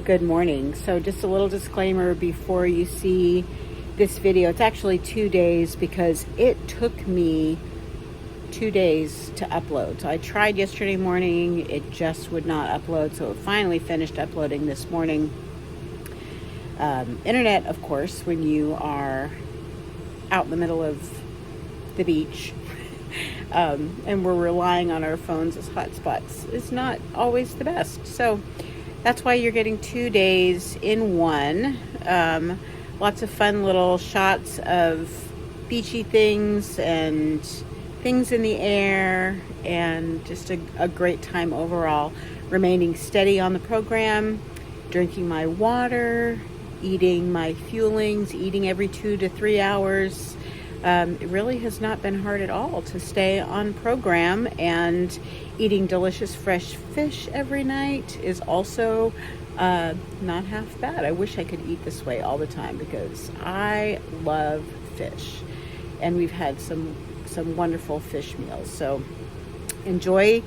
Good morning. So just a little disclaimer before you see this video. It's actually 2 days because it took me 2 days to upload. So I tried yesterday morning, it just would not upload. So it finally finished uploading this morning. Internet, of course, when you are out in the middle of the beach and we're relying on our phones as hotspots, is not always the best. So that's why you're getting 2 days in one. Lots of fun little shots of beachy things and things in the air, and just a great time overall. Remaining steady on the program, drinking my water, eating my fuelings, eating every 2 to 3 hours. It really has not been hard at all to stay on program, and eating delicious fresh fish every night is also not half bad. I wish I could eat this way all the time because I love fish, and we've had some wonderful fish meals. So enjoy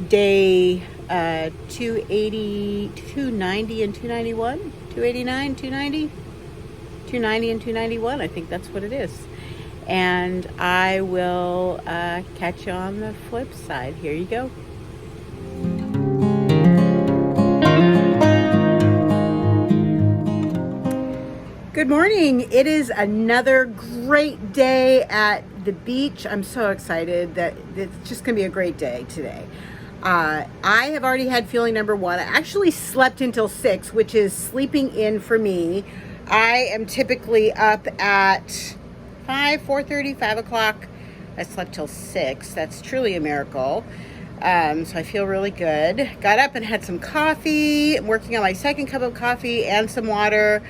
day 280, 290 and 291, 289, 290, 290 and 291. I think that's what it is. And I will catch you on the flip side. Here you go. Good morning. It is another great day at the beach. I'm so excited that it's just going to be a great day today. I have already had feeling number one. I actually slept until 6, which is sleeping in for me. I am typically up at 4:30, 5 o'clock. I slept till 6. That's truly a miracle. So I feel really good. Got up and had some coffee. I'm working on my second cup of coffee and some water.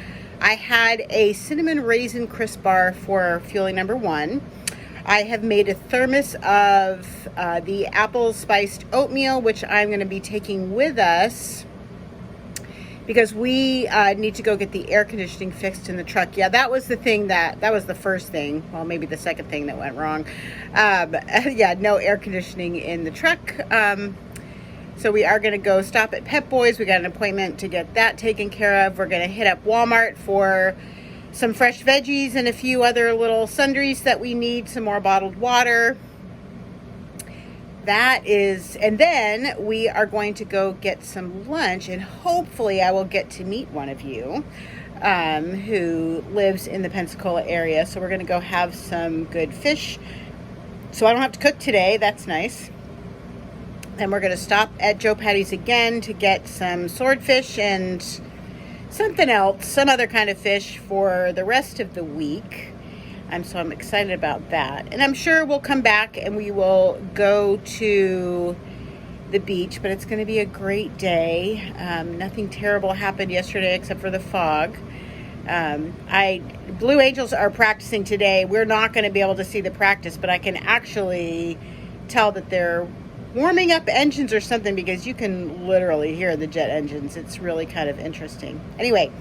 I had a cinnamon raisin crisp bar for fueling number one. I have made a thermos of the apple spiced oatmeal, which I'm going to be taking with us because we need to go get the air conditioning fixed in the truck. Yeah, that was the thing that was the first thing. Well, maybe the second thing that went wrong. Yeah, no air conditioning in the truck. So we are going to go stop at Pep Boys. We got an appointment to get that taken care of. We're going to hit up Walmart for some fresh veggies and a few other little sundries that we need, some more bottled water. And then we are going to go get some lunch, and hopefully I will get to meet one of you who lives in the Pensacola area. So we're going to go have some good fish. So I don't have to cook today. That's nice. And we're going to stop at Joe Patty's again to get some swordfish and something else, some other kind of fish for the rest of the week. So I'm excited about that. And I'm sure we'll come back and we will go to the beach, but it's going to be a great day. Nothing terrible happened yesterday except for the fog. Blue Angels are practicing today. We're not going to be able to see the practice, but I can actually tell that they're warming up engines or something because you can literally hear the jet engines. It's really kind of interesting. Anyway,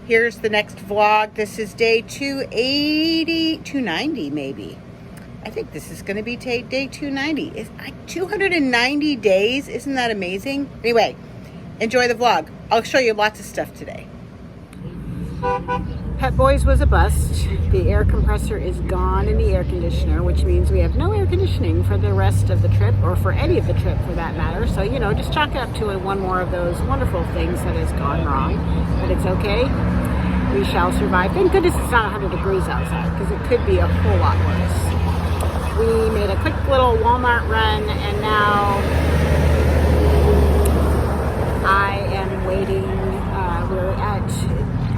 here's the next vlog. This is day 280, 290 maybe. I think this is going to be day 290. It's 290 days. Isn't that amazing? Anyway, enjoy the vlog. I'll show you lots of stuff today. Pep Boys was a bust. The air compressor is gone in the air conditioner, which means we have no air conditioning for the rest of the trip, or for any of the trip for that matter. So, just chalk it up to one more of those wonderful things that has gone wrong. But it's okay. We shall survive. Thank goodness it's not 100 degrees outside, because it could be a whole lot worse. We made a quick little Walmart run, and now I am waiting. We're at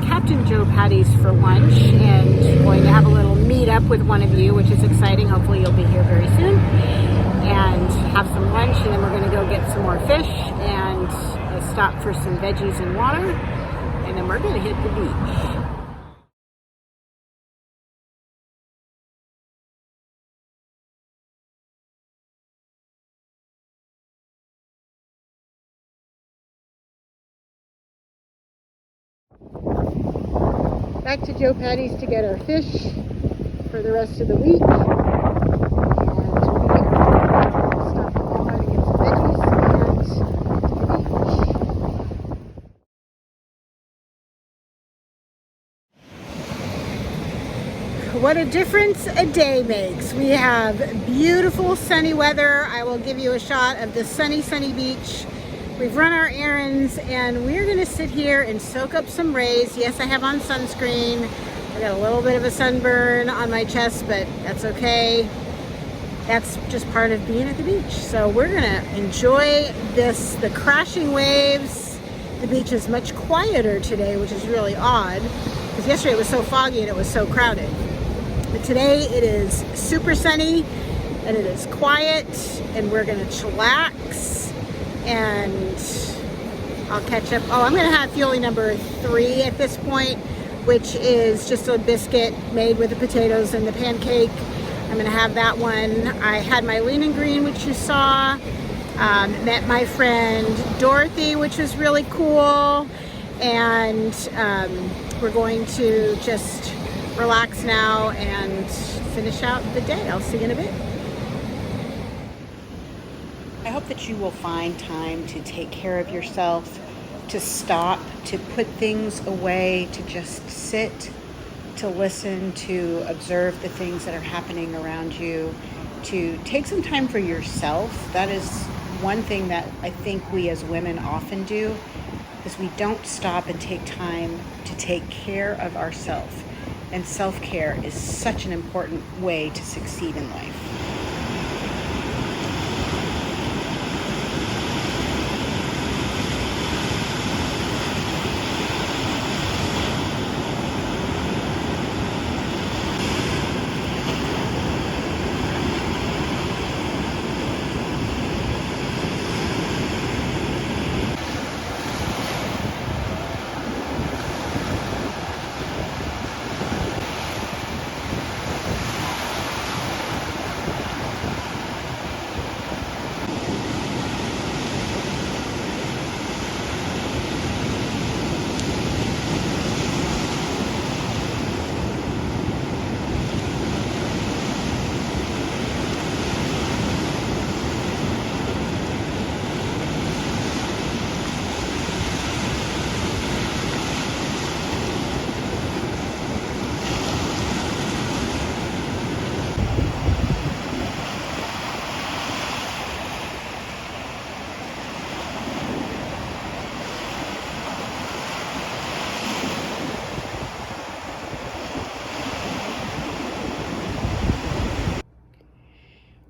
Captain Joe Patty's for lunch, and going to have a little meet up with one of you, which is exciting. Hopefully you'll be here very soon, and have some lunch, and then we're going to go get some more fish and stop for some veggies and water, and then we're going to hit the beach. Back to Joe Patty's to get our fish for the rest of the week. difference a day makes. We have beautiful sunny weather. I will give you a shot of the sunny beach. We've run our errands and we're gonna sit here and soak up some rays. Yes, I have on sunscreen. I got a little bit of a sunburn on my chest, but that's okay. That's just part of being at the beach. So we're gonna enjoy this, the crashing waves. The beach is much quieter today, which is really odd, because yesterday it was so foggy and it was so crowded. But today it is super sunny and it is quiet, and we're gonna chillax, and I'll catch up. Oh, I'm gonna have fueling number 3 at this point, which is just a biscuit made with the potatoes and the pancake. I'm gonna have that one. I had my lean and green, which you saw. Met my friend Dorothy, which was really cool. And we're going to just relax now and finish out the day. I'll see you in a bit. I hope that you will find time to take care of yourself, to stop, to put things away, to just sit, to listen, to observe the things that are happening around you, to take some time for yourself. That is one thing that I think we as women often do, is we don't stop and take time to take care of ourselves. And self-care is such an important way to succeed in life.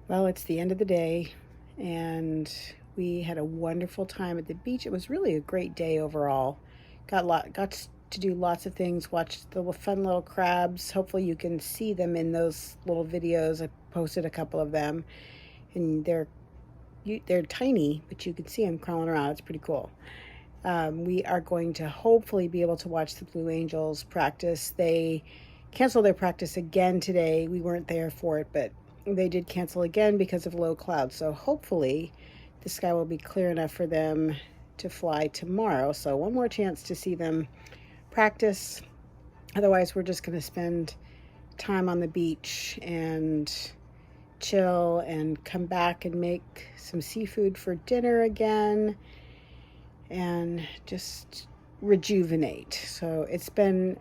Well, it's the end of the day, and we had a wonderful time at the beach. It was really a great day overall. Got to do lots of things, watch the fun little crabs. Hopefully you can see them in those little videos. I posted a couple of them, and they're tiny, but you can see them crawling around. It's pretty cool. We are going to hopefully be able to watch the Blue Angels practice. They canceled their practice again today. We weren't there for it, but they did cancel again because of low clouds. So hopefully the sky will be clear enough for them to fly tomorrow. So one more chance to see them practice. Otherwise, we're just going to spend time on the beach and chill and come back and make some seafood for dinner again and just rejuvenate. So it's been,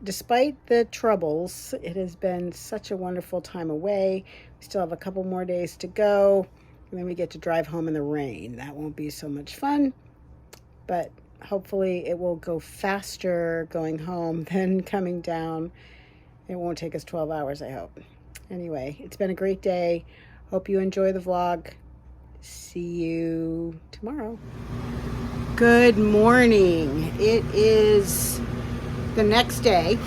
despite the troubles, it has been such a wonderful time away. We still have a couple more days to go, and then we get to drive home in the rain. That won't be so much fun, but hopefully it will go faster going home than coming down. It won't take us 12 hours, I hope. Anyway, it's been a great day. Hope you enjoy the vlog. See you tomorrow. Good morning. It is the next day.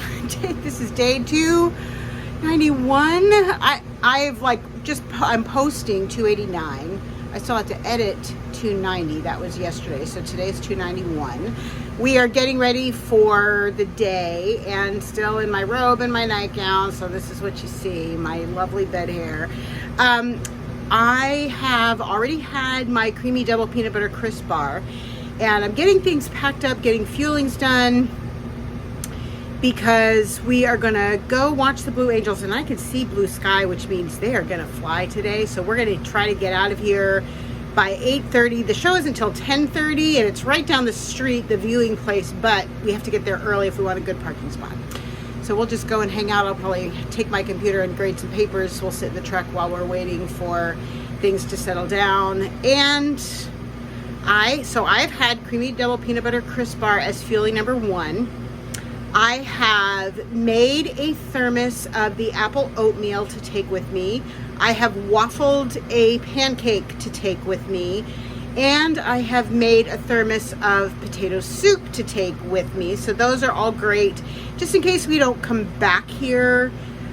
This is day 291. I'm posting 289. I still have to edit 290. That was yesterday. So today's 291. We are getting ready for the day and still in my robe and my nightgown. So this is what you see, my lovely bed hair. I have already had my creamy double peanut butter crisp bar, and I'm getting things packed up, getting fuelings done, because we are gonna go watch the Blue Angels, and I can see blue sky, which means they are gonna fly today. So we're gonna try to get out of here by 8:30. The show is until 10:30, and it's right down the street, the viewing place, but we have to get there early if we want a good parking spot. So we'll just go and hang out. I'll probably take my computer and grade some papers. We'll sit in the truck while we're waiting for things to settle down. And I've had creamy double peanut butter crisp bar as fueling number 1. I have made a thermos of the apple oatmeal to take with me. I have waffled a pancake to take with me. And I have made a thermos of potato soup to take with me. So those are all great. Just in case we don't come back here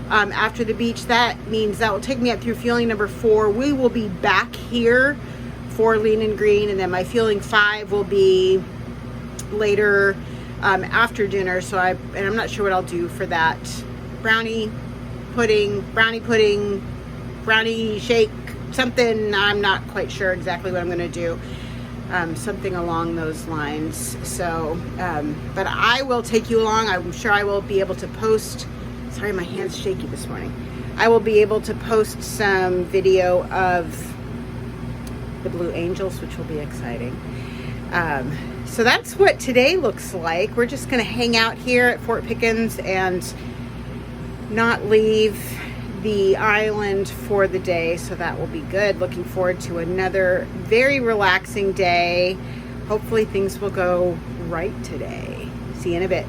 after the beach, that means that will take me up through fueling number 4. We will be back here for Lean and Green. And then my fueling 5 will be later after dinner. So I'm not sure what I'll do for that. Brownie shake, something. I'm not quite sure exactly what I'm going to do. Something along those lines. So, but I will take you along. I'm sure I will be able to post. Sorry, my hand's shaky this morning. I will be able to post some video of the Blue Angels, which will be exciting. So that's what today looks like. We're just going to hang out here at Fort Pickens and not leave the island for the day, so that will be good. Looking forward to another very relaxing day. Hopefully things will go right today. See you in a bit.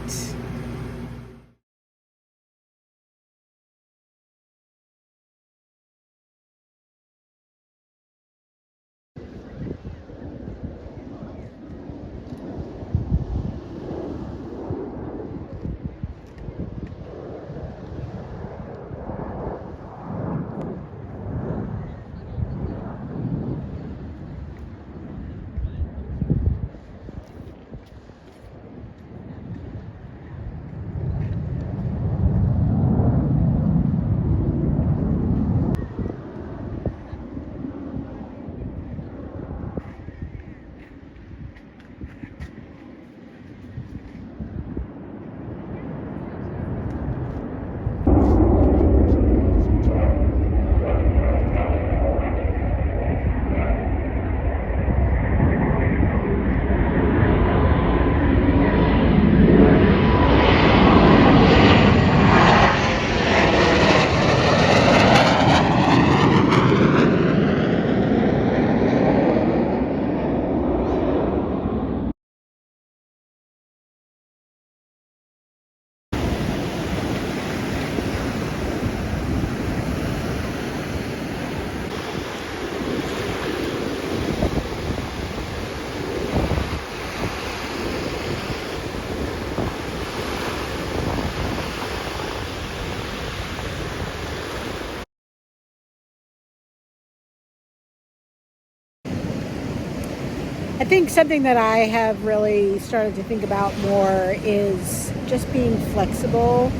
I think something that I have really started to think about more is just being flexible.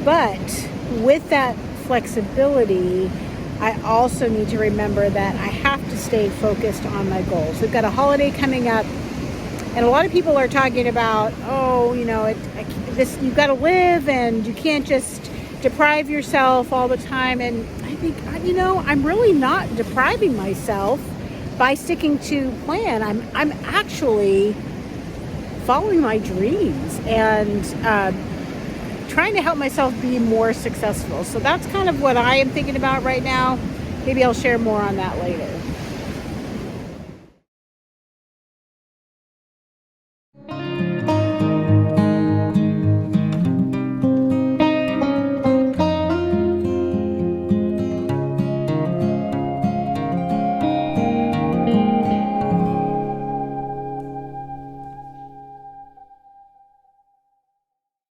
But with that flexibility, I also need to remember that I have to stay focused on my goals. We've got a holiday coming up, and a lot of people are talking about, you've got to live and you can't just deprive yourself all the time. And I think, I'm really not depriving myself by sticking to plan. I'm actually following my dreams and trying to help myself be more successful. So that's kind of what I am thinking about right now. Maybe I'll share more on that later.